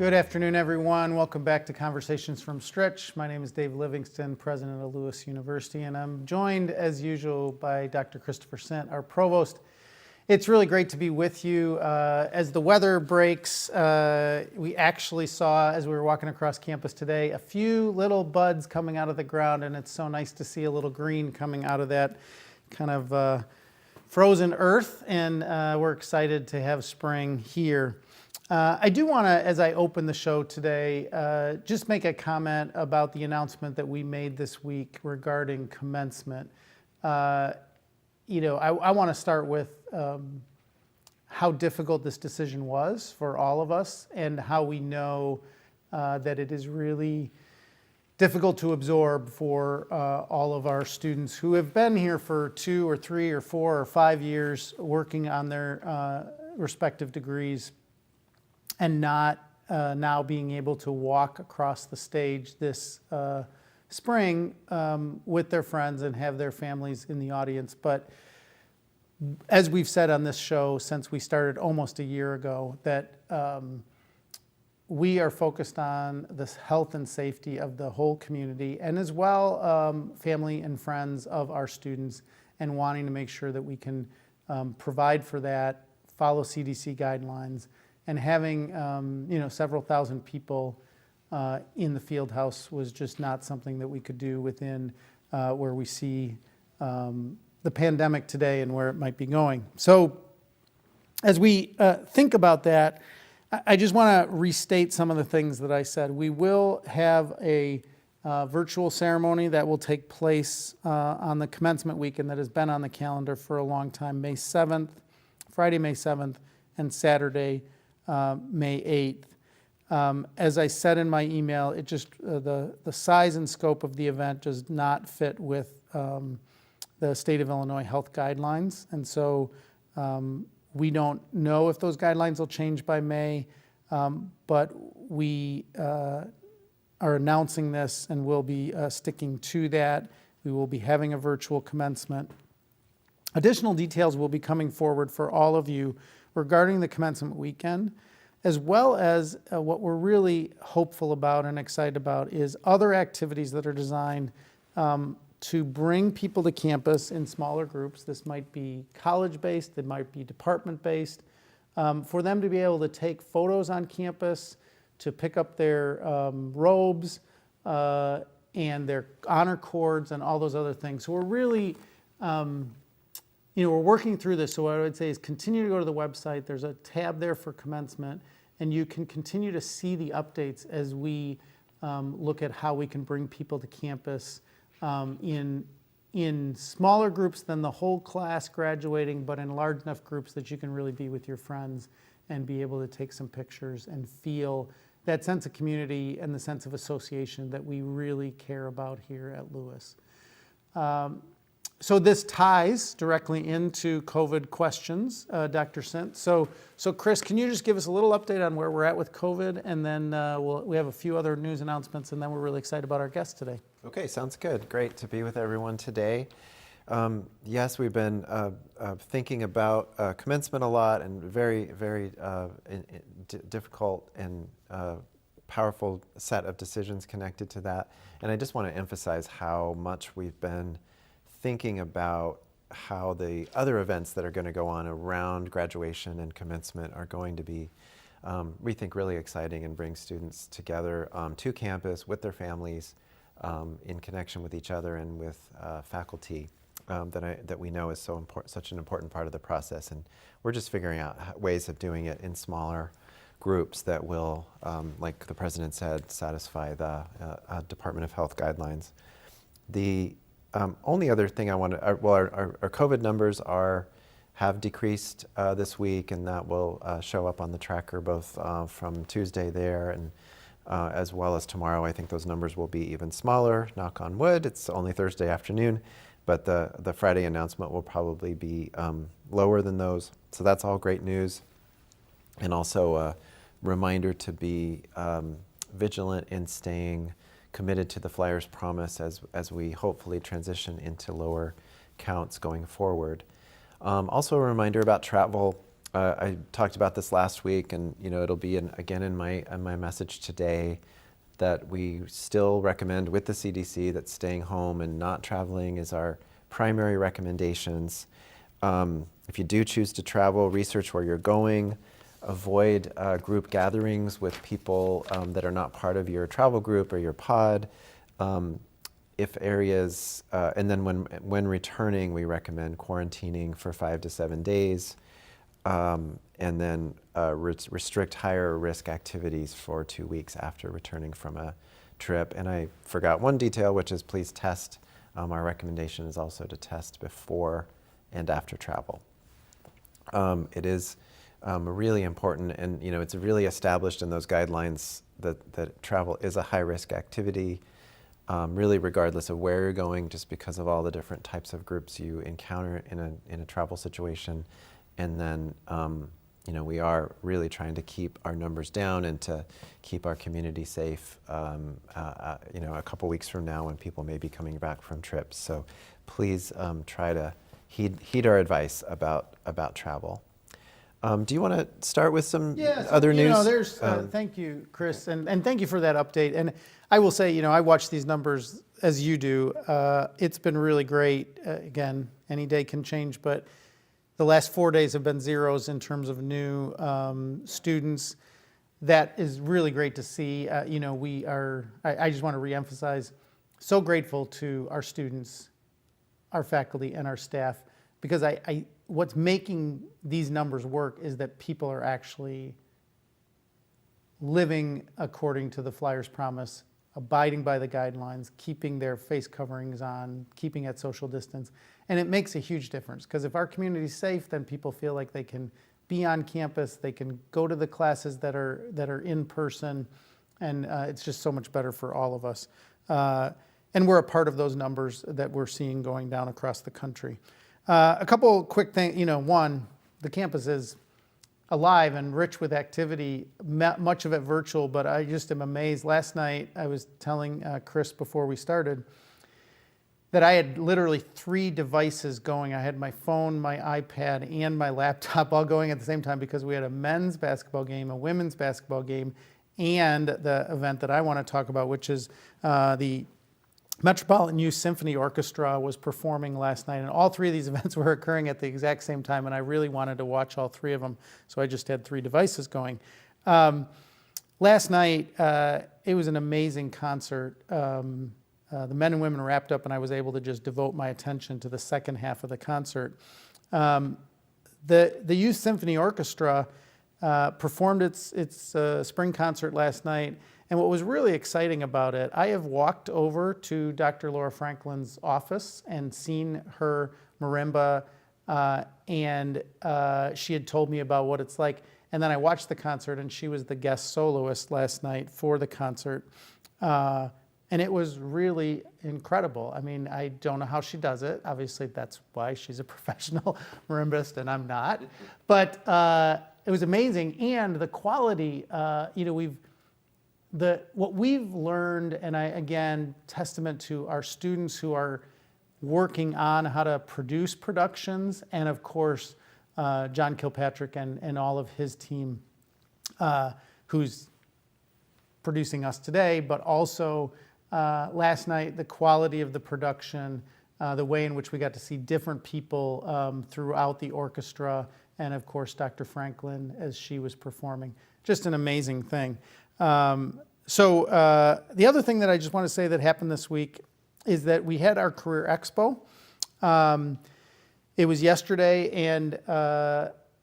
Good afternoon, everyone. Welcome back to Conversations from Stritch. My name is Dave Livingston, president of Lewis University, and I'm joined, as usual, by Dr. Christopher Sint, our provost. It's really great to be with you. As the weather breaks, we actually saw, as we were walking across campus today, a few little buds coming out of the ground, and it's so nice to see a little green coming out of that kind of frozen earth, and we're excited to have spring here. I do want to, as I open the show today, just make a comment about the announcement that we made this week regarding commencement. I want to start with how difficult this decision was for all of us, and how we know that it is really difficult to absorb for all of our students who have been here for 2 or 3 or 4 or 5 years working on their respective degrees, and not now being able to walk across the stage this spring with their friends and have their families in the audience. But as we've said on this show since we started almost a year ago, that we are focused on the health and safety of the whole community, and as well family and friends of our students, and wanting to make sure that we can provide for that, follow CDC guidelines, and having several thousand people in the field house was just not something that we could do within where we see the pandemic today and where it might be going. So as we think about that, I just want to restate some of the things that I said. We will have a virtual ceremony that will take place on the commencement weekend that has been on the calendar for a long time, May 7th, Friday, May 7th, and Saturday, May 8th. As I said in my email, it just the size and scope of the event does not fit with the state of Illinois health guidelines, and so we don't know if those guidelines will change by May, but we are announcing this and will be sticking to that. We will be having a virtual commencement. Additional details will be coming forward for all of you regarding the commencement weekend, as well as what we're really hopeful about and excited about is other activities that are designed to bring people to campus in smaller groups. This might be college-based, it might be department-based, for them to be able to take photos on campus, to pick up their robes and their honor cords and all those other things. So we're really we're working through this, so what I would say is continue to go to the website. There's a tab there for commencement, and you can continue to see the updates as we look at how we can bring people to campus in smaller groups than the whole class graduating, but in large enough groups that you can really be with your friends and be able to take some pictures and feel that sense of community and the sense of association that we really care about here at Lewis. So this ties directly into COVID questions, Dr. Sint. So Chris, can you just give us a little update on where we're at with COVID, and then we have a few other news announcements, and then we're really excited about our guest today. Okay, sounds good. Great to be with everyone today. Yes, we've been thinking about commencement a lot, and very, very difficult and powerful set of decisions connected to that. And I just want to emphasize how much we've been thinking about how the other events that are going to go on around graduation and commencement are going to be, we think, really exciting and bring students together to campus with their families in connection with each other and with faculty that we know is such an important part of the process. And we're just figuring out ways of doing it in smaller groups that will, like the president said, satisfy the Department of Health guidelines. The only other thing I want to, our COVID numbers have decreased this week, and that will show up on the tracker both from Tuesday there and as well as tomorrow. I think those numbers will be even smaller, knock on wood. It's only Thursday afternoon, but the Friday announcement will probably be lower than those. So that's all great news. And also a reminder to be vigilant in staying committed to the Flyers promise as we hopefully transition into lower counts going forward. Also a reminder about travel. I talked about this last week, and it'll be again in my message today, that we still recommend with the CDC that staying home and not traveling is our primary recommendations. If you do choose to travel, research where you're going, avoid group gatherings with people that are not part of your travel group or your pod. If areas, and then when returning, we recommend quarantining for 5 to 7 days, and then restrict higher risk activities for 2 weeks after returning from a trip. And I forgot one detail, which is please test. Our recommendation is also to test before and after travel. It is really important, and it's really established in those guidelines that travel is a high-risk activity, really regardless of where you're going, just because of all the different types of groups you encounter in a travel situation. And then we are really trying to keep our numbers down and to keep our community safe. A couple weeks from now, when people may be coming back from trips, so please try to heed our advice about travel. Do you want to start with some other news? Thank you, Chris, and thank you for that update. And I will say, I watch these numbers as you do. It's been really great. Again, any day can change, but the last 4 days have been zeros in terms of new students. That is really great to see. We are, I just want to reemphasize, so grateful to our students, our faculty, and our staff, because what's making these numbers work is that people are actually living according to the Flyers promise, abiding by the guidelines, keeping their face coverings on, keeping at social distance. And it makes a huge difference, because if our community is safe, then people feel like they can be on campus, they can go to the classes that are in person, and it's just so much better for all of us. And we're a part of those numbers that we're seeing going down across the country. A couple quick things. One, the campus is alive and rich with activity, much of it virtual, but I just am amazed. Last night, I was telling Chris before we started that I had literally 3 devices going. I had my phone, my iPad, and my laptop all going at the same time, because we had a men's basketball game, a women's basketball game, and the event that I want to talk about, which is the Metropolitan Youth Symphony Orchestra was performing last night, and all 3 of these events were occurring at the exact same time, and I really wanted to watch all 3 of them, so I just had 3 devices going. Last night, it was an amazing concert. The men and women wrapped up, and I was able to just devote my attention to the second half of the concert. The Youth Symphony Orchestra performed its spring concert last night. And what was really exciting about it, I have walked over to Dr. Laura Franklin's office and seen her marimba, and she had told me about what it's like. And then I watched the concert, and she was the guest soloist last night for the concert. And it was really incredible. I mean, I don't know how she does it. Obviously, that's why she's a professional marimbist and I'm not. But it was amazing. And the quality, what we've learned, and again, testament to our students who are working on how to produce productions, and of course, John Kilpatrick and all of his team, who's producing us today, but also last night, the quality of the production, the way in which we got to see different people throughout the orchestra, and of course, Dr. Franklin as she was performing. Just an amazing thing. So the other thing that I just want to say that happened this week is that we had our Career Expo. It was yesterday, and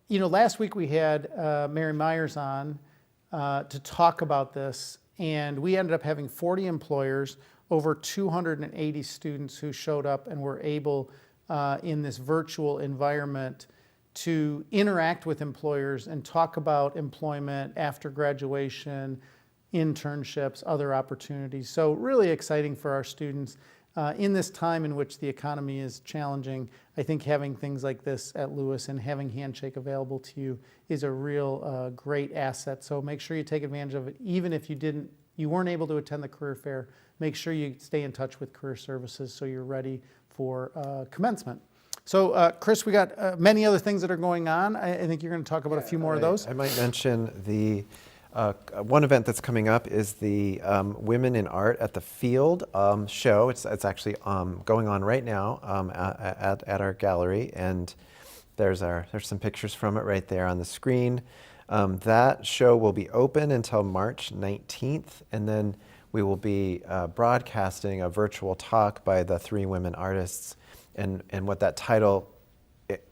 last week we had Mary Myers on to talk about this, and we ended up having 40 employers, over 280 students who showed up and were able in this virtual environment to interact with employers and talk about employment after graduation, internships, other opportunities. So really exciting for our students. In this time in which the economy is challenging, I think having things like this at Lewis and having Handshake available to you is a real great asset. So make sure you take advantage of it. Even if you weren't able to attend the career fair, make sure you stay in touch with Career Services so you're ready for commencement. So, Chris, we got many other things that are going on. I think you're going to talk about a few more of those. I might mention the one event that's coming up is the Women in Art at the Field show. It's actually going on right now at our gallery, and there's some pictures from it right there on the screen. That show will be open until March 19th, and then we will be broadcasting a virtual talk by the 3 women artists. And what that title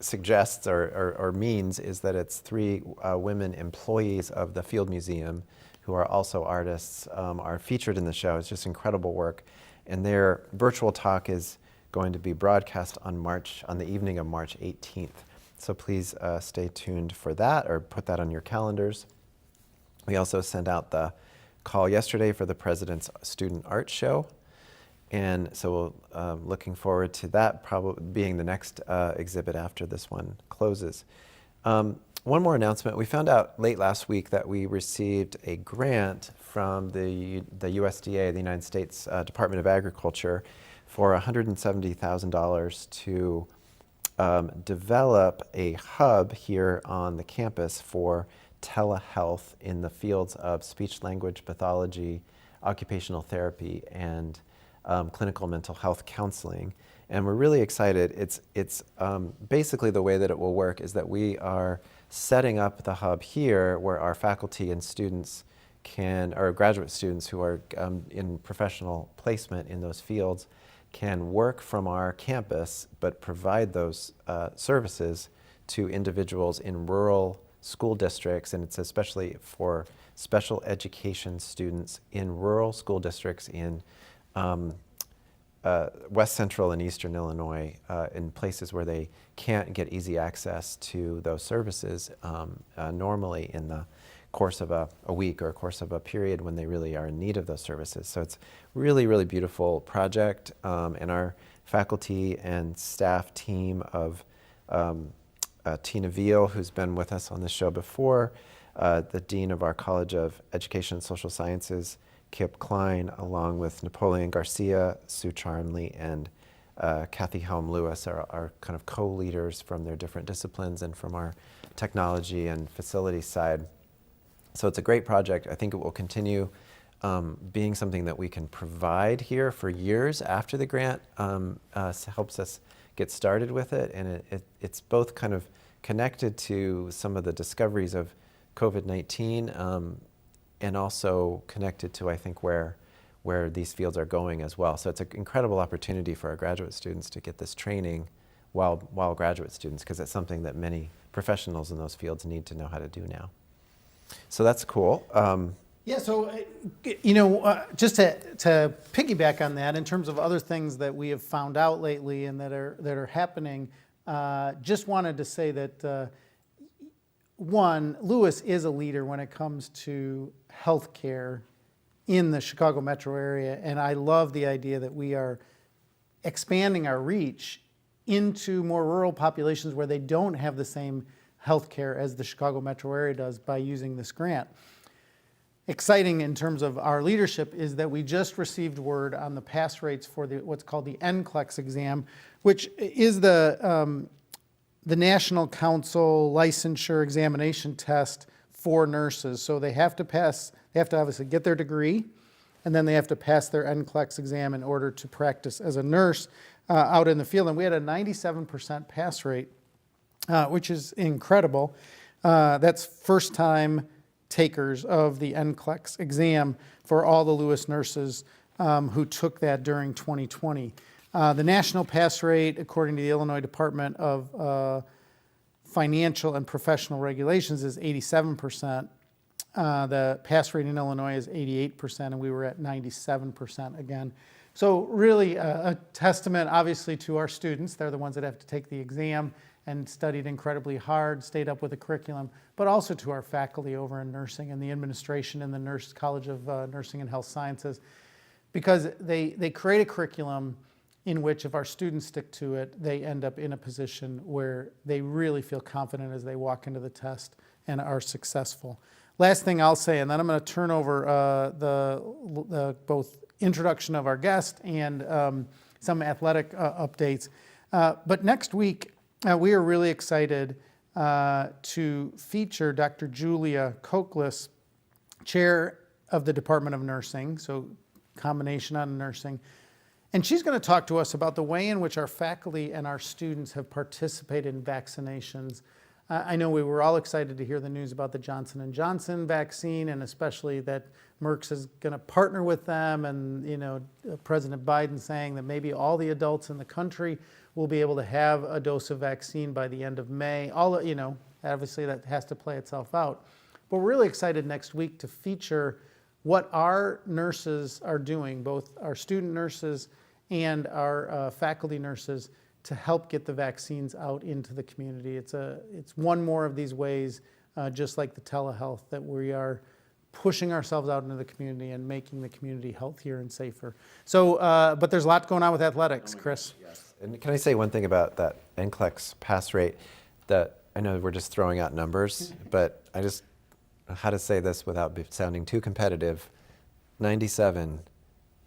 suggests or means is that it's 3 women employees of the Field Museum who are also artists are featured in the show. It's just incredible work. And their virtual talk is going to be broadcast on the evening of March 18th. So please stay tuned for that or put that on your calendars. We also sent out the call yesterday for the President's Student Art Show. And so looking forward to that probably being the next exhibit after this one closes. One more announcement. We found out late last week that we received a grant from the USDA, the United States Department of Agriculture, for $170,000 to develop a hub here on the campus for telehealth in the fields of speech-language pathology, occupational therapy, and clinical mental health counseling. And we're really excited. It's basically the way that it will work is that we are setting up the hub here where our faculty and students or graduate students who are in professional placement in those fields can work from our campus but provide those services to individuals in rural school districts, and it's especially for special education students in rural school districts in West Central and Eastern Illinois, in places where they can't get easy access to those services normally in the course of a week or a course of a period when they really are in need of those services. So it's really, really beautiful project, and our faculty and staff team of Tina Veal, who's been with us on the show before, the Dean of our College of Education and Social Sciences, Kip Klein, along with Napoleon Garcia, Sue Charnley, and Kathy Helm-Lewis are kind of co-leaders from their different disciplines and from our technology and facility side. So it's a great project. I think it will continue being something that we can provide here for years after the grant helps us get started with it. And it's both kind of connected to some of the discoveries of COVID-19 and also connected to, I think, where these fields are going as well. So it's an incredible opportunity for our graduate students to get this training while graduate students, because it's something that many professionals in those fields need to know how to do now. So that's cool. Yeah, so, just to piggyback on that, in terms of other things that we have found out lately and that are happening, just wanted to say that, one, Lewis is a leader when it comes to healthcare in the Chicago metro area, and I love the idea that we are expanding our reach into more rural populations where they don't have the same healthcare as the Chicago metro area does by using this grant. Exciting in terms of our leadership is that we just received word on the pass rates for what's called the NCLEX exam, which is the National Council Licensure Examination Test for nurses. So they have to obviously get their degree, and then they have to pass their NCLEX exam in order to practice as a nurse out in the field. And we had a 97% pass rate, which is incredible. That's first time takers of the NCLEX exam for all the Lewis nurses who took that during 2020. The national pass rate, according to the Illinois Department of Financial and Professional Regulations, is 87%. The pass rate in Illinois is 88%, and we were at 97% again. So really a testament, obviously, to our students. They're the ones that have to take the exam and studied incredibly hard, stayed up with the curriculum, but also to our faculty over in nursing and the administration in the College of Nursing and Health Sciences, because they create a curriculum in which, if our students stick to it, they end up in a position where they really feel confident as they walk into the test and are successful. Last thing I'll say, and then I'm going to turn over the both introduction of our guest and some athletic updates. But next week, we are really excited to feature Dr. Julia Koklus, Chair of the Department of Nursing, so combination on nursing. And she's going to talk to us about the way in which our faculty and our students have participated in vaccinations. I know we were all excited to hear the news about the Johnson & Johnson vaccine, and especially that Merck's is going to partner with them, and President Biden saying that maybe all the adults in the country will be able to have a dose of vaccine by the end of May. Obviously that has to play itself out. But we're really excited next week to feature what our nurses are doing, both our student nurses and our faculty nurses, to help get the vaccines out into the community. It's one more of these ways, just like the telehealth, that we are pushing ourselves out into the community and making the community healthier and safer. So, but there's a lot going on with athletics, Chris. Yes. And can I say one thing about that NCLEX pass rate? That I know we're just throwing out numbers, but I just how to say this without sounding too competitive. 97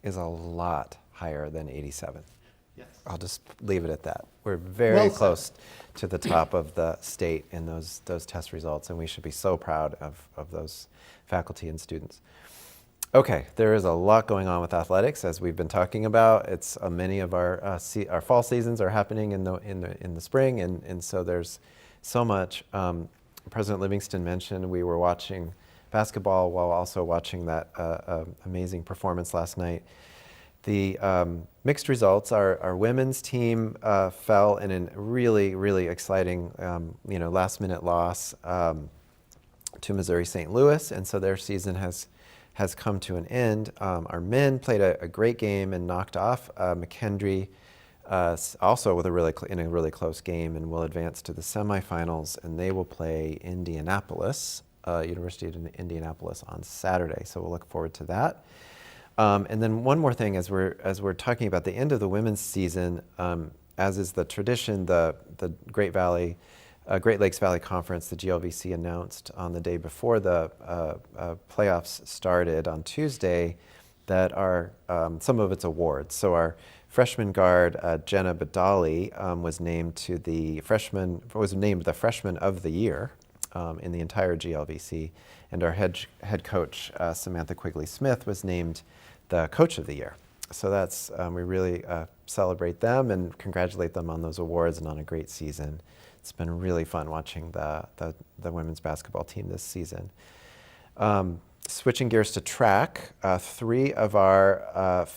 is a lot higher than 87. Yes. I'll just leave it at that. We're very close to the top of the state in those test results, and we should be so proud of those faculty and students. Okay, there is a lot going on with athletics, as we've been talking about. It's many of our fall seasons are happening in the spring, and so there's so much. President Livingston mentioned we were watching basketball while also watching that amazing performance last night. The mixed results, our women's team fell in a really, really exciting last-minute loss to Missouri St. Louis, and so their season has come to an end. Our men played a great game and knocked off McKendree, also with in a really close game, and will advance to the semifinals, and they will play Indianapolis, University of Indianapolis, on Saturday. So we'll look forward to that. And then one more thing, as we're talking about the end of the women's season, as is the tradition, the Great Lakes Valley Conference, the GLVC, announced on the day before the playoffs started on Tuesday that some of its awards. So our freshman guard Jenna Badali was named the freshman of the year in the entire GLVC, and our head coach Samantha Quigley Smith was named the coach of the year. So that's we really celebrate them and congratulate them on those awards and on a great season. It's been really fun watching the women's basketball team this season. Switching gears to track, 3 of our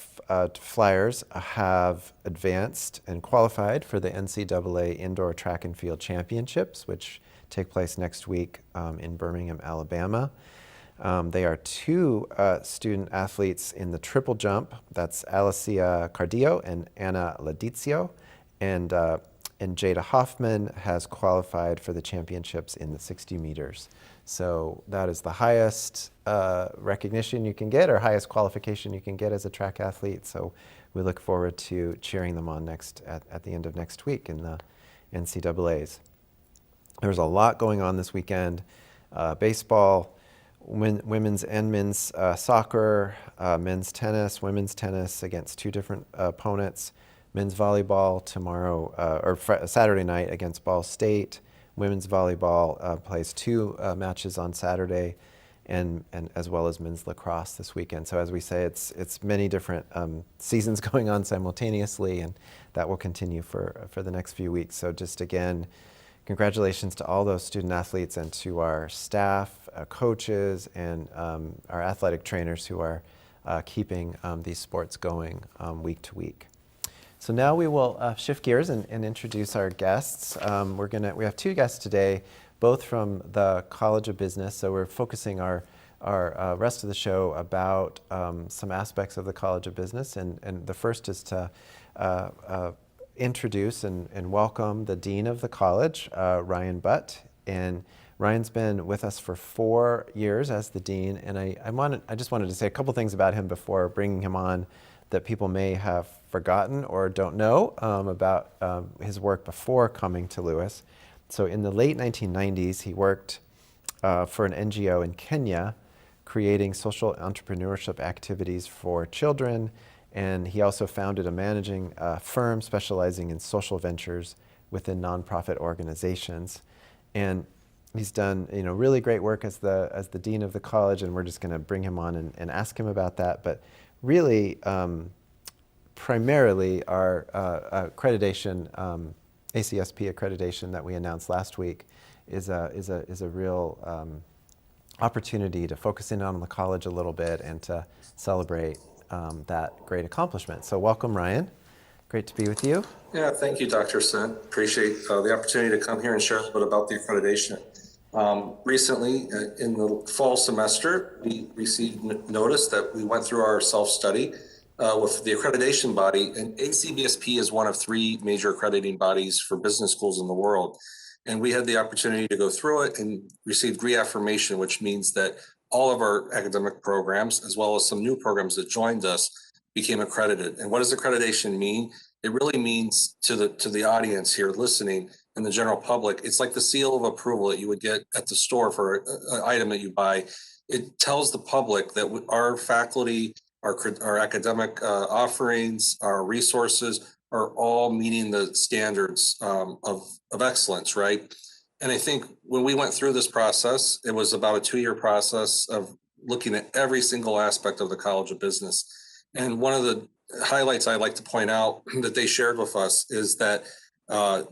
Flyers have advanced and qualified for the NCAA Indoor Track and Field Championships, which take place next week in Birmingham, Alabama. They are 2 student athletes in the triple jump. That's Alicia Cardillo and Anna Ladizio. And Jada Hoffman has qualified for the championships in the 60 meters. So that is the highest recognition you can get, or highest qualification you can get as a track athlete. So we look forward to cheering them on at the end of next week in the NCAAs. There's a lot going on this weekend. Baseball, women's and men's soccer, men's tennis, women's tennis against 2 different opponents. Men's volleyball tomorrow, Saturday night against Ball State. Women's volleyball plays 2 matches on Saturday, and as well as men's lacrosse this weekend. So as we say, it's many different seasons going on simultaneously, and that will continue for the next few weeks. So just again, congratulations to all those student athletes and to our staff, coaches, and our athletic trainers who are keeping these sports going week to week. So now we will shift gears and introduce our guests. We have 2 guests today, both from the College of Business. So we're focusing our rest of the show about some aspects of the College of Business. And the first is to introduce and welcome the Dean of the college, Ryan Butt. And Ryan's been with us for 4 years as the Dean. And I just wanted to say a couple things about him before bringing him on that people may have forgotten or don't know about his work before coming to Lewis. So in the late 1990s, he worked for an NGO in Kenya, creating social entrepreneurship activities for children And he also founded a managing firm specializing in social ventures within nonprofit organizations. And he's done really great work as the dean of the college, and we're just going to bring him on and ask him about that. But really, primarily our accreditation, ACSP accreditation that we announced last week is a real opportunity to focus in on the college a little bit and to celebrate that great accomplishment. So welcome, Ryan. Great to be with you. Yeah, thank you, Dr. Sen. Appreciate the opportunity to come here and share a bit about the accreditation. Recently, in the fall semester, we received notice that we went through our self-study with the accreditation body, and ACBSP is one of 3 major accrediting bodies for business schools in the world. And we had the opportunity to go through it and received reaffirmation, which means that all of our academic programs, as well as some new programs that joined us, became accredited. And what does accreditation mean? It really means to the audience here listening and the general public, it's like the seal of approval that you would get at the store for an item that you buy. It tells the public that our faculty, our academic offerings, our resources are all meeting the standards of excellence, right? And I think when we went through this process, it was about a 2-year process of looking at every single aspect of the College of Business. And one of the highlights I'd like to point out that they shared with us is that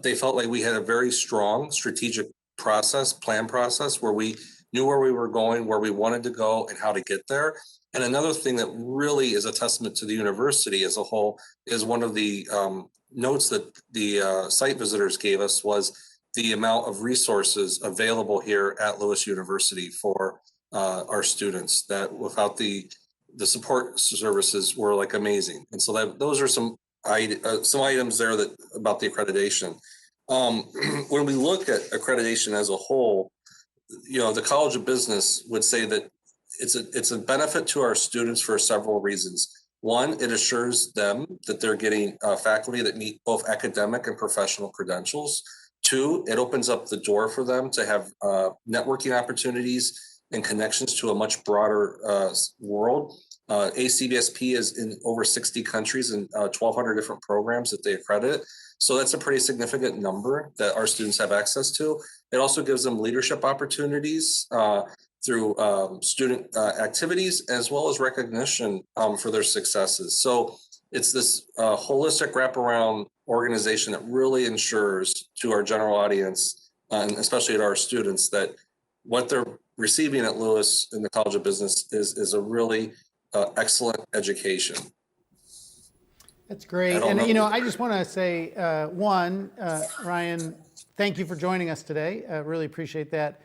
they felt like we had a very strong strategic plan process, where we knew where we were going, where we wanted to go, and how to get there. And another thing that really is a testament to the university as a whole is one of the notes that the site visitors gave us was the amount of resources available here at Lewis University for our students, that without the support services were like amazing. And so those are some items there that about the accreditation. When we look at accreditation as a whole, the College of Business would say that it's a benefit to our students for several reasons. One, it assures them that they're getting faculty that meet both academic and professional credentials. 2, it opens up the door for them to have networking opportunities and connections to a much broader world. ACBSP is in over 60 countries and 1,200 different programs that they accredit. So that's a pretty significant number that our students have access to. It also gives them leadership opportunities through student activities, as well as recognition for their successes. So it's this holistic wraparound organization that really ensures to our general audience, and especially to our students, that what they're receiving at Lewis in the College of Business is a really excellent education. That's great. And I just want to say, Ryan, thank you for joining us today. I really appreciate that.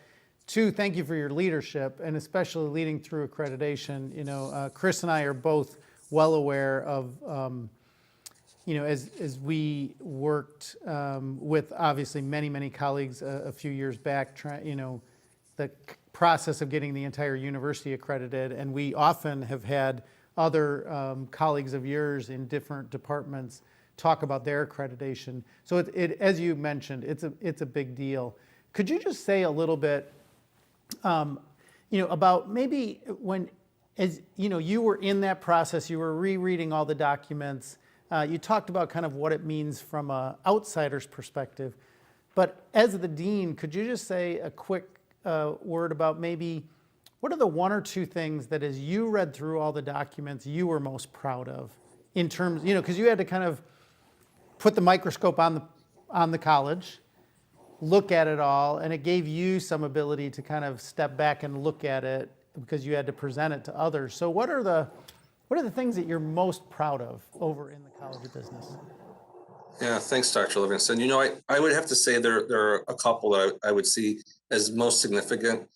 2, thank you for your leadership, and especially leading through accreditation. Chris and I are both well aware of, as we worked with obviously many colleagues a few years back, the process of getting the entire university accredited, and we often have had other colleagues of yours in different departments talk about their accreditation. So it as you mentioned, it's a big deal. Could you just say a little bit, about maybe when, as you were in that process, you were rereading all the documents. You talked about kind of what it means from an outsider's perspective, but as the dean, could you just say a quick word about maybe what are the 1 or 2 things that, as you read through all the documents, you were most proud of, in terms, because you had to kind of put the microscope on the college, look at it all, and it gave you some ability to kind of step back and look at it because you had to present it to others. So what are the things that you're most proud of over in the College of Business? Yeah, thanks, Dr. Livingston. I would have to say there are a couple that I would see as most significant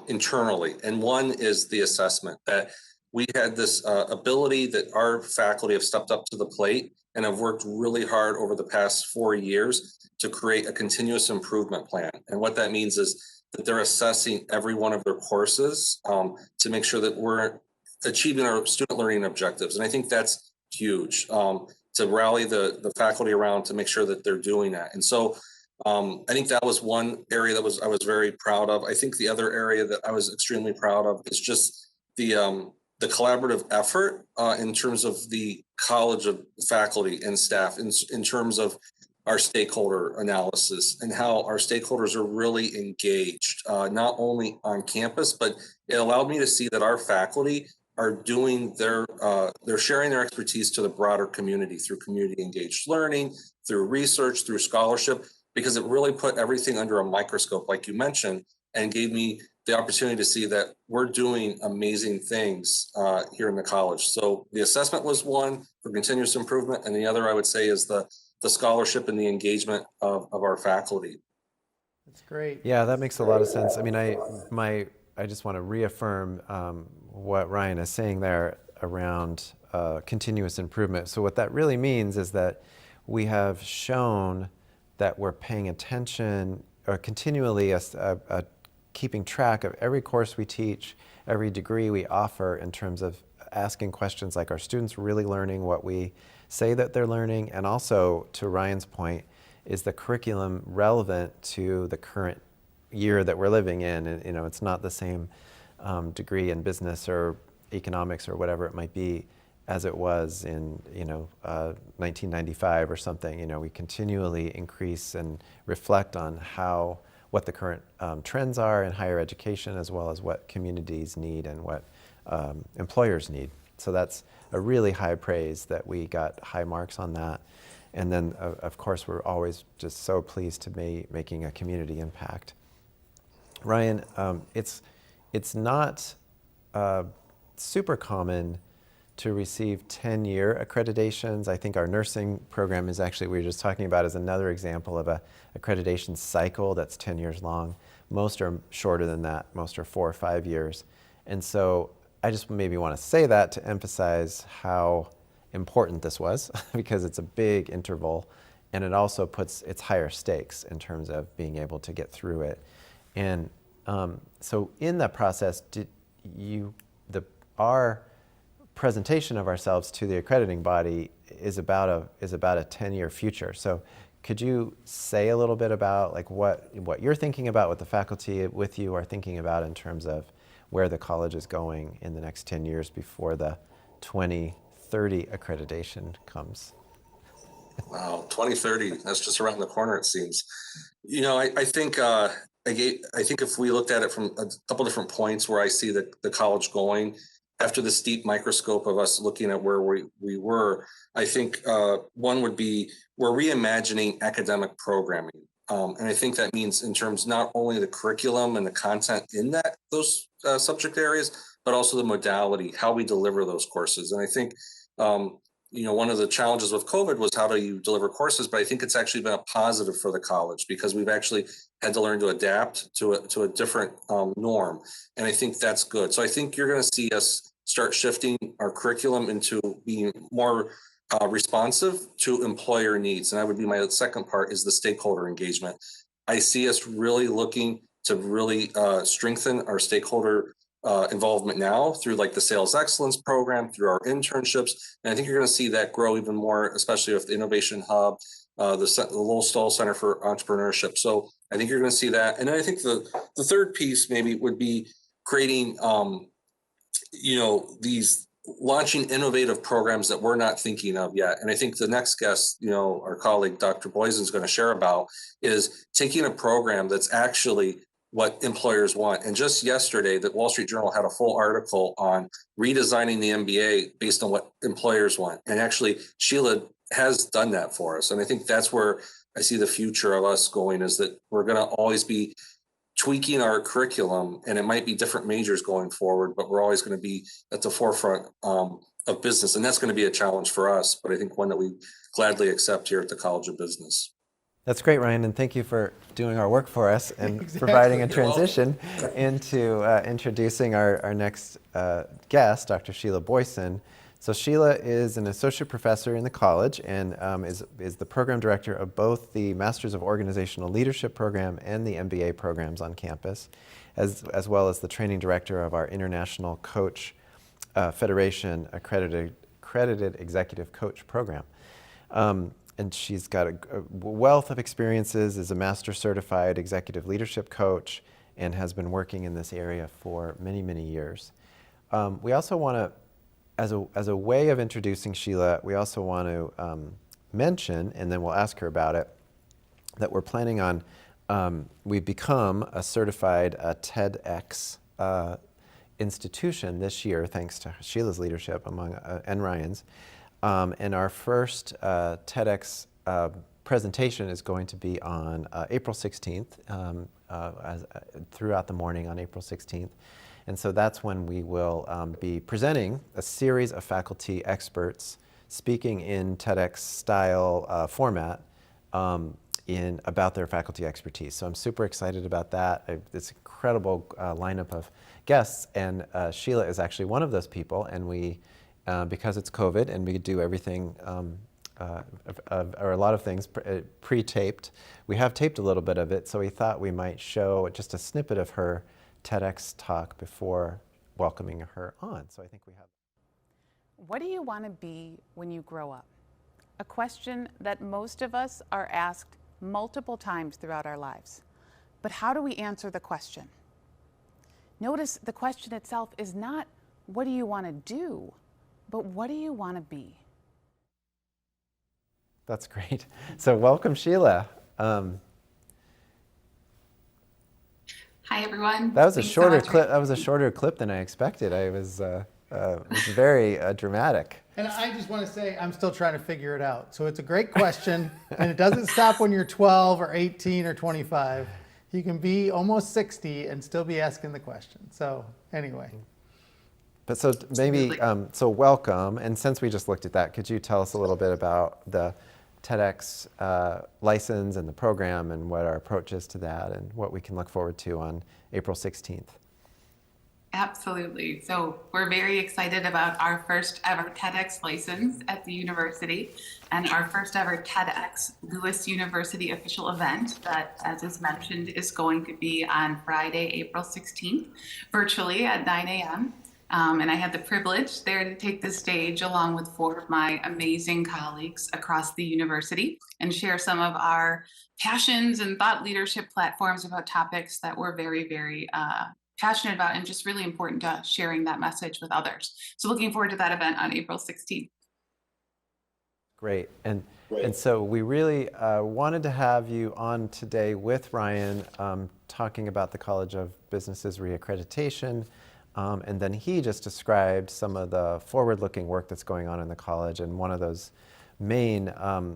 internally. And one is the assessment, that we had this ability that our faculty have stepped up to the plate and have worked really hard over the past 4 years to create a continuous improvement plan. And what that means is that they're assessing every one of their courses to make sure that we're achieving our student learning objectives. And I think that's huge, to rally the faculty around to make sure that they're doing that. And so I think that was one area that I was very proud of. I think the other area that I was extremely proud of is just the the collaborative effort in terms of the College of faculty and staff, in terms of our stakeholder analysis and how our stakeholders are really engaged, not only on campus, but it allowed me to see that our faculty are doing they're sharing their expertise to the broader community through community engaged learning, through research, through scholarship, because it really put everything under a microscope, like you mentioned, and gave me the opportunity to see that we're doing amazing things here in the college. So the assessment was one for continuous improvement, and the other I would say is the scholarship and the engagement of our faculty. That's great. Yeah, that makes a lot of sense. I mean, I just want to reaffirm what Ryan is saying there around continuous improvement. So what that really means is that we have shown that we're paying attention or continually keeping track of every course we teach, every degree we offer, in terms of asking questions like, are students really learning what we say that they're learning? And also, to Ryan's point, is the curriculum relevant to the current year that we're living in? And, it's not the same degree in business or economics or whatever it might be as it was in 1995 or something. We continually increase and reflect on what the current trends are in higher education, as well as what communities need and what employers need. So that's a really high praise that we got high marks on that. And then, of course, we're always just so pleased to be making a community impact. Ryan, it's not super common to receive 10-year accreditations. I think our nursing program is actually, we were just talking about, is another example of a accreditation cycle that's 10 years long. Most are shorter than that. Most are 4 or 5 years. And so I just maybe want to say that to emphasize how important this was, because it's a big interval, and it also it's higher stakes in terms of being able to get through it. And so in that process, our presentation of ourselves to the accrediting body is about a 10-year future. So could you say a little bit about like what you're thinking about, what the faculty with you are thinking about in terms of where the college is going in the next 10 years before the 2030 accreditation comes? Wow, 2030, that's just around the corner, it seems. I think if we looked at it from a couple different points where I see the college going, after the steep microscope of us looking at where we were, I think one would be we're reimagining academic programming. And I think that means in terms not only the curriculum and the content in those subject areas, but also the modality, how we deliver those courses. And I think, one of the challenges with COVID was how do you deliver courses, but I think it's actually been a positive for the college because we've actually had to learn to adapt to a different norm. And I think that's good. So I think you're going to see us start shifting our curriculum into being more responsive to employer needs. And that would be my second part, is the stakeholder engagement. I see us really looking to really strengthen our stakeholder involvement now through like the sales excellence program, through our internships. And I think you're going to see that grow even more, especially with the Innovation Hub, the Lowell Stahl Center for Entrepreneurship. So I think you're going to see that. And then I think the third piece maybe would be creating, these launching innovative programs that we're not thinking of yet. And I think the next guest, our colleague, Dr. Boysen, is going to share about is taking a program that's actually what employers want. And just yesterday, the Wall Street Journal had a full article on redesigning the MBA based on what employers want. And actually, Sheila has done that for us. And I think that's where I see the future of us going, is that we're going to always be tweaking our curriculum, and it might be different majors going forward, but we're always going to be at the forefront of business. And that's going to be a challenge for us, but I think one that we gladly accept here at the College of Business. That's great, Ryan, and thank you for doing our work for us and Exactly. providing a transition into introducing our next guest, Dr. Sheila Boysen. So Sheila is an associate professor in the college and is the program director of both the Masters of Organizational Leadership program and the MBA programs on campus, as well as the training director of our International Coach Federation accredited executive coach program. And she's got a wealth of experiences as a master certified executive leadership coach and has been working in this area for many, many years. we also want to, as a way of introducing Sheila, we also want to mention, and then we'll ask her about it, that we're planning on, we've become a certified TEDx institution this year, thanks to Sheila's leadership and Ryan's. And our first TEDx presentation is going to be on April 16th, throughout the morning on April 16th. And so that's when we will be presenting a series of faculty experts speaking in TEDx style format about their faculty expertise. So I'm super excited about that. This incredible lineup of guests, and Sheila is actually one of those people, and we, because it's COVID and we could do everything, or a lot of things pre-taped, we have taped a little bit of it, so we thought we might show just a snippet of her TEDx talk before welcoming her on. So I think we have. What do you want to be when you grow up? A question that most of us are asked multiple times throughout our lives. But how do we answer the question? Notice the question itself is not, what do you want to do, but what do you want to be? That's great. So welcome, Sheila. Hi, everyone. That was a Thanks shorter so much. clip. That was a shorter clip than I expected. It was very dramatic. And I just want to say, I'm still trying to figure it out. So it's a great question, and it doesn't stop when you're 12 or 18 or 25. You can be almost 60 and still be asking the question. So anyway. But so maybe, so welcome. And since we just looked at that, could you tell us a little bit about the TEDx license and the program and what our approach is to that and what we can look forward to on April 16th? Absolutely. So we're very excited about our first ever TEDx license at the university and our first ever TEDx Lewis University official event that, as is mentioned, is going to be on Friday, April 16th, virtually at 9 a.m. And I had the privilege there to take the stage along with 4 of my amazing colleagues across the university and share some of our passions and thought leadership platforms about topics that we're very, very passionate about and just really important to sharing that message with others. So looking forward to that event on April 16th. Great. And so we really wanted to have you on today with Ryan talking about the College of Business's reaccreditation. And then he just described some of the forward-looking work that's going on in the college. And one of those main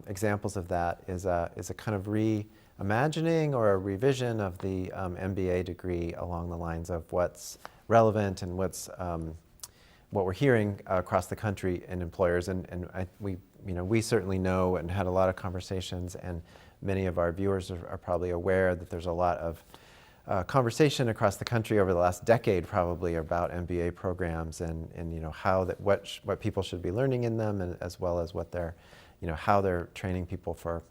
examples of that is a kind of reimagining or a revision of the MBA degree along the lines of what's relevant and what we're hearing across the country in employers. And we certainly know and had a lot of conversations, and many of our viewers are probably aware that there's a lot of conversation across the country over the last decade probably about MBA programs and how that what people should be learning in them, and as well as what they're how they're training people for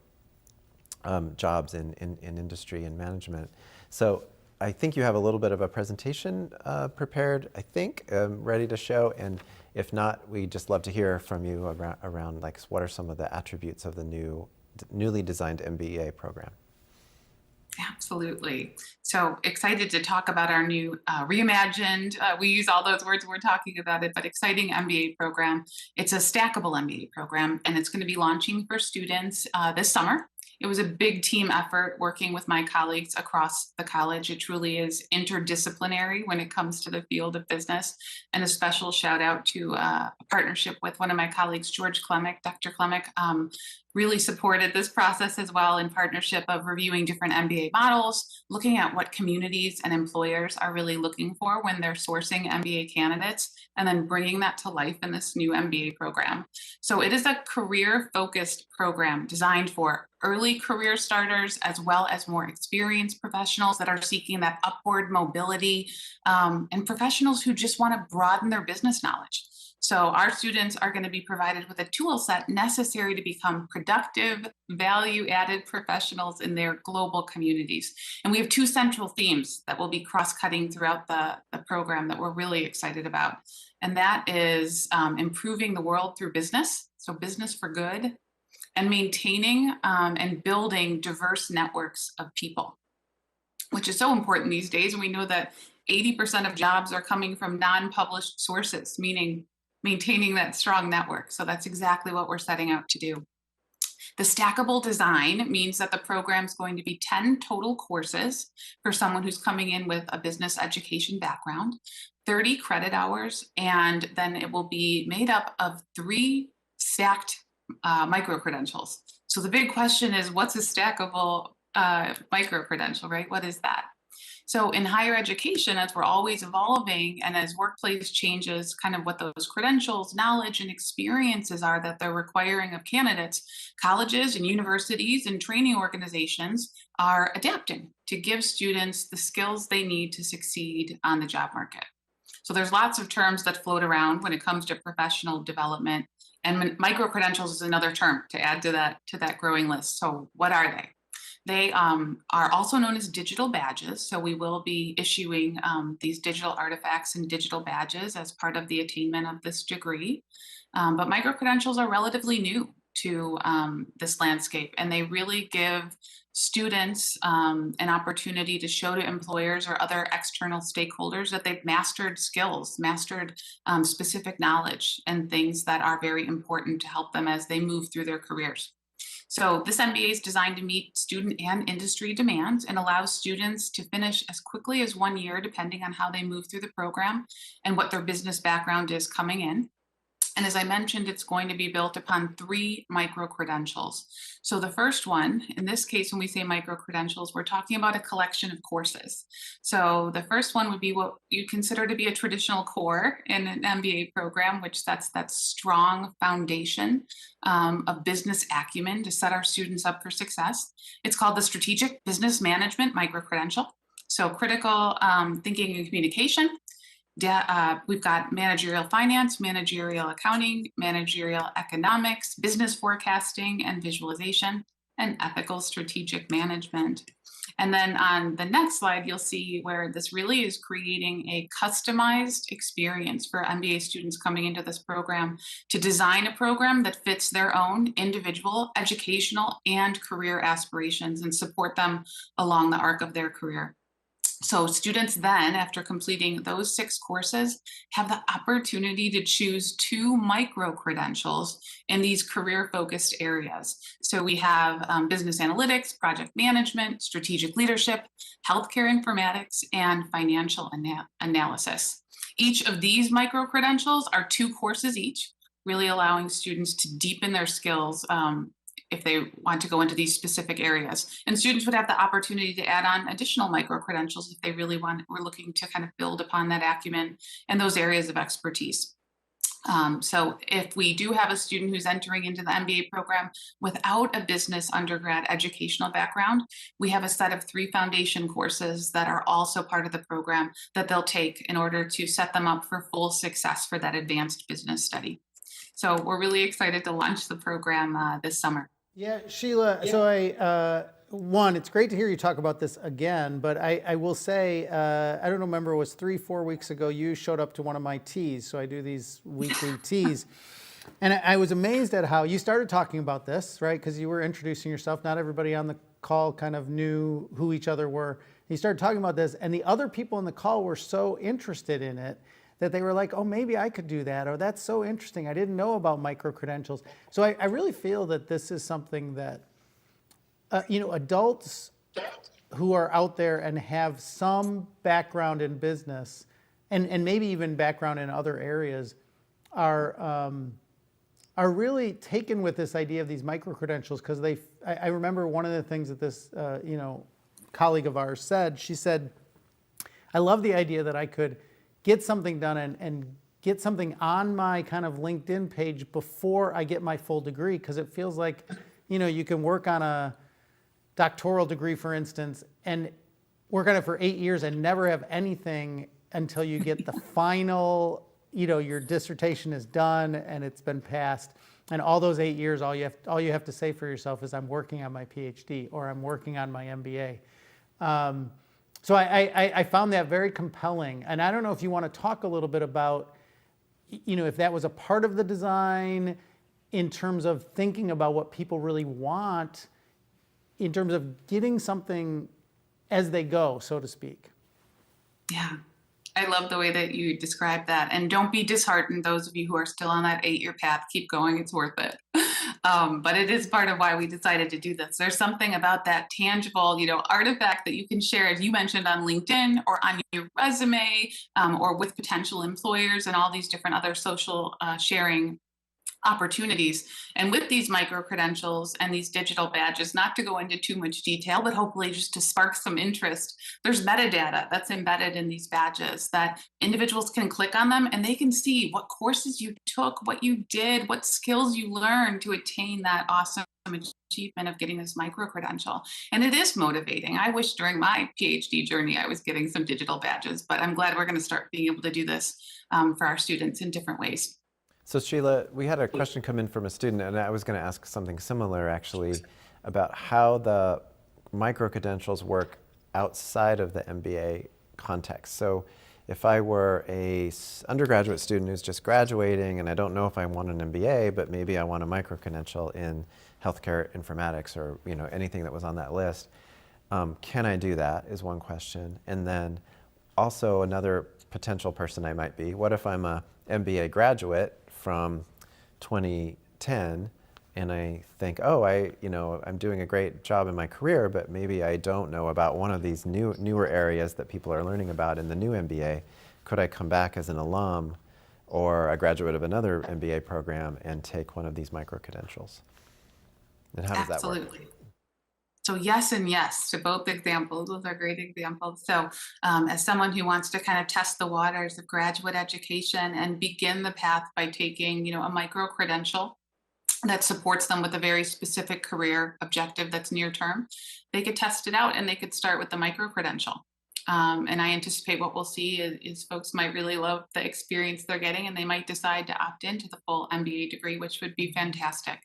jobs in industry and management. So I think you have a little bit of a presentation prepared, I think, ready to show. And if not, we'd just love to hear from you around like what are some of the attributes of the newly designed MBA program. Absolutely. So excited to talk about our new reimagined, we use all those words when we're talking about it, but exciting MBA program. It's a stackable MBA program, and it's going to be launching for students this summer. It was a big team effort working with my colleagues across the college. It truly is interdisciplinary when it comes to the field of business. And a special shout out to a partnership with one of my colleagues, George Klemick, Dr. Klemick, really supported this process as well in partnership of reviewing different MBA models, looking at what communities and employers are really looking for when they're sourcing MBA candidates, and then bringing that to life in this new MBA program. So it is a career-focused program designed for early career starters, as well as more experienced professionals that are seeking that upward mobility, and professionals who just want to broaden their business knowledge. So our students are going to be provided with a tool set necessary to become productive, value-added professionals in their global communities. And we have 2 central themes that will be cross-cutting throughout the program that we're really excited about. And that is improving the world through business, so business for good, and maintaining and building diverse networks of people. which is so important these days. And we know that 80% of jobs are coming from non-published sources, meaning maintaining that strong network. So that's exactly what we're setting out to do. The stackable design means that the program is going to be 10 total courses for someone who's coming in with a business education background, 30 credit hours, and then it will be made up of 3 stacked micro-credentials. So the big question is, what's a stackable micro-credential, right? What is that? So in higher education, as we're always evolving and as workplace changes, kind of what those credentials, knowledge, and experiences are that they're requiring of candidates, colleges and universities and training organizations are adapting to give students the skills they need to succeed on the job market. So there's lots of terms that float around when it comes to professional development, and micro-credentials is another term to add to that growing list. So what are they? They are also known as digital badges. So we will be issuing these digital artifacts and digital badges as part of the attainment of this degree. But micro-credentials are relatively new to this landscape, and they really give students an opportunity to show to employers or other external stakeholders that they've mastered skills, mastered specific knowledge, and things that are very important to help them as they move through their careers. So this MBA is designed to meet student and industry demands and allows students to finish as quickly as 1 year, depending on how they move through the program and what their business background is coming in. And as I mentioned, it's going to be built upon 3 micro-credentials. So the first one, in this case, when we say micro-credentials, we're talking about a collection of courses. So the first one would be what you consider to be a traditional core in an MBA program, which that's that strong foundation of business acumen to set our students up for success. It's called the Strategic Business Management Micro-Credential. So critical thinking and communication. We've got managerial finance, managerial accounting, managerial economics, business forecasting and visualization, and ethical strategic management. And then on the next slide, you'll see where this really is creating a customized experience for MBA students coming into this program to design a program that fits their own individual educational and career aspirations and support them along the arc of their career. So students then, after completing those 6 courses, have the opportunity to choose 2 micro-credentials in these career-focused areas. So we have business analytics, project management, strategic leadership, healthcare informatics, and financial analysis. Each of these micro-credentials are 2 courses each, really allowing students to deepen their skills if they want to go into these specific areas. And students would have the opportunity to add on additional micro-credentials if they really were looking to kind of build upon that acumen and those areas of expertise. So if we do have a student who's entering into the MBA program without a business undergrad educational background, we have a set of 3 foundation courses that are also part of the program that they'll take in order to set them up for full success for that advanced business study. So we're really excited to launch the program this summer. Yeah, Sheila, so it's great to hear you talk about this again, but I will say, I don't remember, it was 3-4 weeks ago, you showed up to one of my teas, so I do these weekly teas, and I was amazed at how you started talking about this, right, because you were introducing yourself. Not everybody on the call kind of knew who each other were. You started talking about this, and the other people in the call were so interested in it that they were like, oh, maybe I could do that, or that's so interesting, I didn't know about micro-credentials. So I really feel that this is something that, adults who are out there and have some background in business, and maybe even background in other areas, are really taken with this idea of these micro-credentials, because I remember one of the things that this, colleague of ours said. She said, I love the idea that I could get something done and get something on my kind of LinkedIn page before I get my full degree, because it feels like, you can work on a doctoral degree, for instance, and work on it for 8 years and never have anything until you get the final, your dissertation is done and it's been passed. And all those 8 years, all you have to say for yourself is, I'm working on my PhD or I'm working on my MBA. So I found that very compelling. And I don't know if you want to talk a little bit about, if that was a part of the design in terms of thinking about what people really want, in terms of getting something as they go, so to speak. Yeah. I love the way that you describe that. And don't be disheartened, those of you who are still on that 8-year path, keep going, it's worth it. But it is part of why we decided to do this. There's something about that tangible, artifact that you can share, as you mentioned, on LinkedIn or on your resume, or with potential employers and all these different other social sharing opportunities. And with these micro credentials and these digital badges, not to go into too much detail, but hopefully just to spark some interest, there's metadata that's embedded in these badges that individuals can click on them and they can see what courses you took, what you did, what skills you learned to attain that awesome achievement of getting this micro credential. And it is motivating. I wish during my PhD journey I was getting some digital badges, but I'm glad we're going to start being able to do this for our students in different ways. So Sheila, we had a question come in from a student, and I was going to ask something similar actually about how the micro-credentials work outside of the MBA context. So if I were a undergraduate student who's just graduating and I don't know if I want an MBA, but maybe I want a micro-credential in healthcare informatics or anything that was on that list, can I do that is one question. And then also another potential person I might be, what if I'm a MBA graduate from 2010 and I think, oh, I'm doing a great job in my career, but maybe I don't know about one of these newer areas that people are learning about in the new MBA. Could I come back as an alum or a graduate of another MBA program and take one of these micro-credentials? And how does that work? Absolutely. So yes and yes to both examples. Those are great examples. So as someone who wants to kind of test the waters of graduate education and begin the path by taking, a micro credential that supports them with a very specific career objective that's near term, they could test it out and they could start with the micro credential. And I anticipate what we'll see is folks might really love the experience they're getting and they might decide to opt into the full MBA degree, which would be fantastic.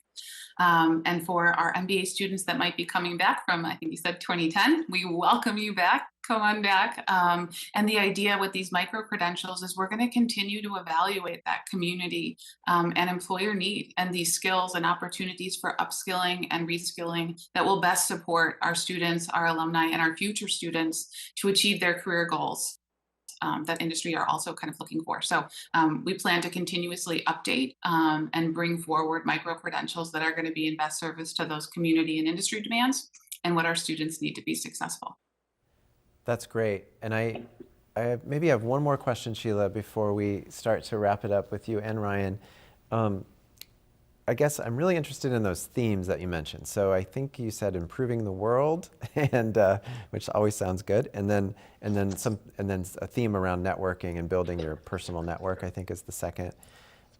And for our MBA students that might be coming back from, I think you said 2010, we welcome you back. Come on back. And the idea with these micro credentials is we're going to continue to evaluate that community and employer need and these skills and opportunities for upskilling and reskilling that will best support our students, our alumni, and our future students to achieve their career goals. That industry are also kind of looking for. So we plan to continuously update and bring forward micro credentials that are going to be in best service to those community and industry demands and what our students need to be successful. That's great. And I maybe have one more question, Sheila, before we start to wrap it up with you and Ryan. I guess I'm really interested in those themes that you mentioned. So I think you said improving the world, and which always sounds good, and then a theme around networking and building your personal network, I think, is the second.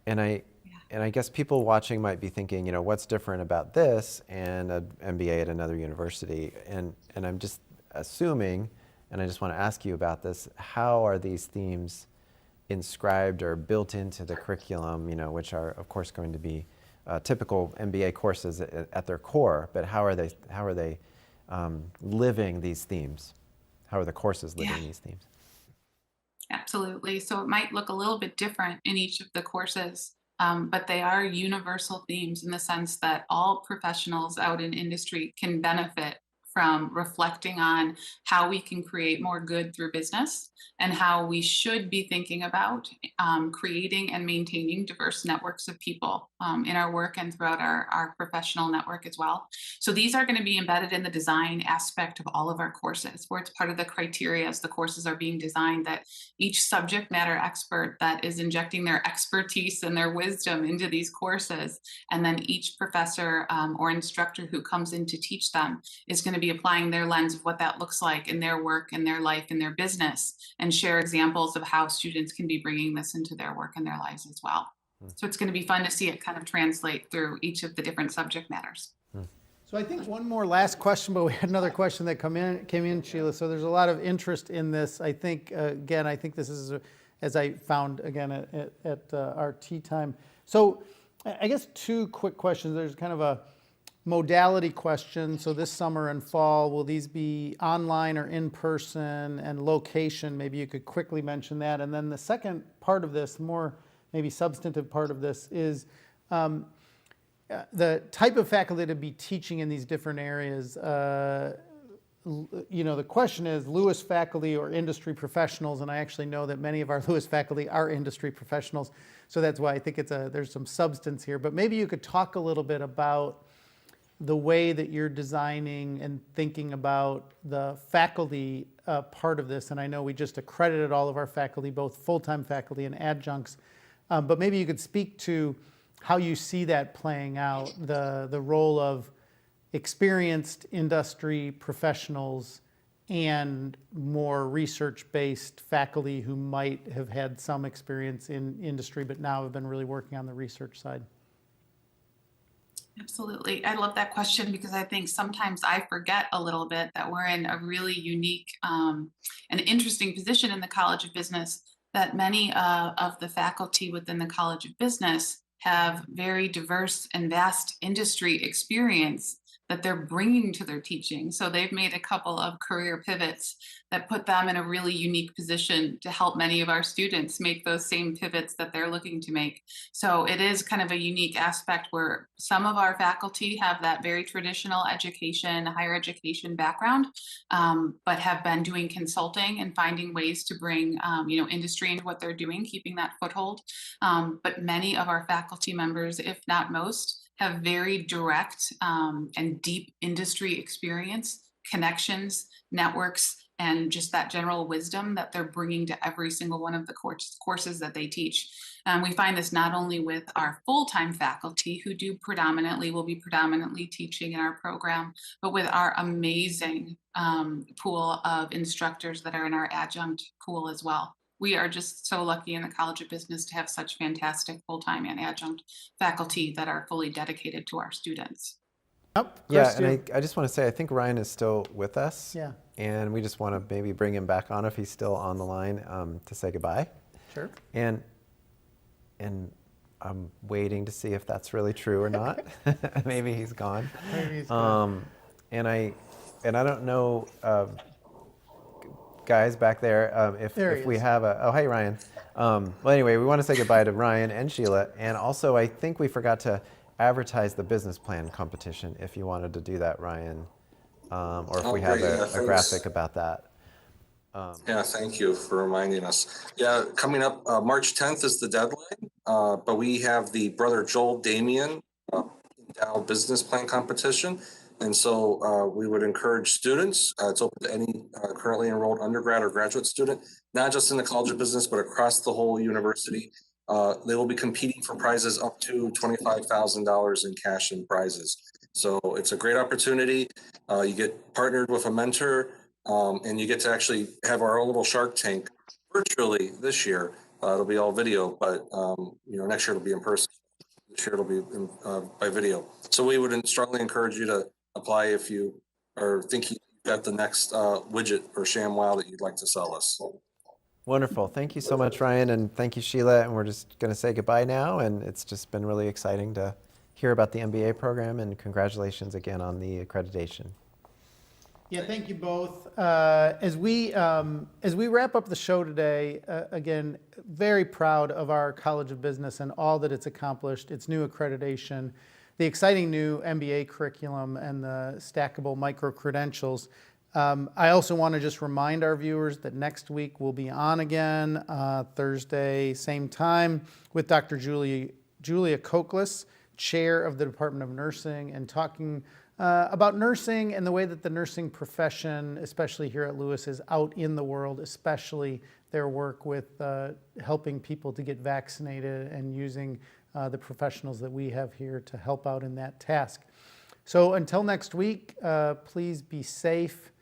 And I guess people watching might be thinking, what's different about this and an MBA at another university? And I'm just assuming, and I just want to ask you about this, how are these themes inscribed or built into the curriculum, which are, of course, going to be typical MBA courses at their core, but how are they living these themes? How are the courses living these themes? Absolutely. So it might look a little bit different in each of the courses, but they are universal themes in the sense that all professionals out in industry can benefit from reflecting on how we can create more good through business and how we should be thinking about creating and maintaining diverse networks of people in our work and throughout our professional network as well. So these are going to be embedded in the design aspect of all of our courses, where it's part of the criteria as the courses are being designed that each subject matter expert that is injecting their expertise and their wisdom into these courses, and then each professor or instructor who comes in to teach them is going to be applying their lens of what that looks like in their work, in their life, in their business, and share examples of how students can be bringing this into their work and their lives as well. So it's going to be fun to see it kind of translate through each of the different subject matters. So I think one more last question, but we had another question that came in, Sheila. So there's a lot of interest in this. I think, again, this is, as I found, again, at our tea time. So I guess two quick questions. There's kind of a modality question. So this summer and fall, will these be online or in person, and location? Maybe you could quickly mention that. And then the second part of this, more maybe substantive part of this, is the type of faculty to be teaching in these different areas. the question is Lewis faculty or industry professionals, and I actually know that many of our Lewis faculty are industry professionals, so that's why I think there's some substance here. But maybe you could talk a little bit about the way that you're designing and thinking about the faculty part of this. And I know we just accredited all of our faculty, both full-time faculty and adjuncts, but maybe you could speak to how you see that playing out, the role of experienced industry professionals and more research-based faculty who might have had some experience in industry but now have been really working on the research side. Absolutely. I love that question because I think sometimes I forget a little bit that we're in a really unique and interesting position in the College of Business, that many of the faculty within the College of Business have very diverse and vast industry experience that they're bringing to their teaching. So they've made a couple of career pivots that put them in a really unique position to help many of our students make those same pivots that they're looking to make. So it is kind of a unique aspect where some of our faculty have that very traditional education, higher education background, but have been doing consulting and finding ways to bring industry into what they're doing, keeping that foothold. But many of our faculty members, if not most, have very direct and deep industry experience, connections, networks, and just that general wisdom that they're bringing to every single one of the courses that they teach. We find this not only with our full-time faculty who will be predominantly teaching in our program, but with our amazing pool of instructors that are in our adjunct pool as well. We are just so lucky in the College of Business to have such fantastic full-time and adjunct faculty that are fully dedicated to our students. Yeah, and I just want to say, I think Ryan is still with us. Yeah. And we just want to maybe bring him back on if he's still on the line to say goodbye. Sure. And I'm waiting to see if that's really true or not. Maybe he's gone. Maybe he's gone. And I don't know, guys back there, if we have oh, hey, Ryan. Well, anyway, we want to say goodbye to Ryan and Sheila. And also, I think we forgot to advertise the business plan competition, if you wanted to do that, Ryan, or if we have a graphic about that. Yeah, thank you for reminding us. Yeah, coming up, March 10th is the deadline, but we have the Brother Joel Damien endowed business plan competition. And so we would encourage students, it's open to any currently enrolled undergrad or graduate student, not just in the College of Business, but across the whole university. They will be competing for prizes up to $25,000 in cash and prizes. So it's a great opportunity. You get partnered with a mentor, and you get to actually have our own little Shark Tank virtually this year. It'll be all video, but next year it'll be in person. This year it'll be by video. So we would strongly encourage you to apply if you are thinking you've got the next widget or ShamWow that you'd like to sell us. Wonderful. Thank you so much, Ryan, and thank you, Sheila. And we're just going to say goodbye now. And it's just been really exciting to hear about the MBA program, and congratulations again on the accreditation. Yeah, thank you both. As we wrap up the show today, again, very proud of our College of Business and all that it's accomplished, its new accreditation, the exciting new MBA curriculum, and the stackable micro-credentials. I also want to just remind our viewers that next week we'll be on again, Thursday, same time, with Dr. Julia Kokless, Chair of the Department of Nursing, and talking about nursing and the way that the nursing profession, especially here at Lewis, is out in the world, especially their work with helping people to get vaccinated and using the professionals that we have here to help out in that task. So until next week, please be safe,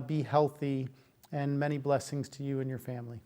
be healthy, and many blessings to you and your family.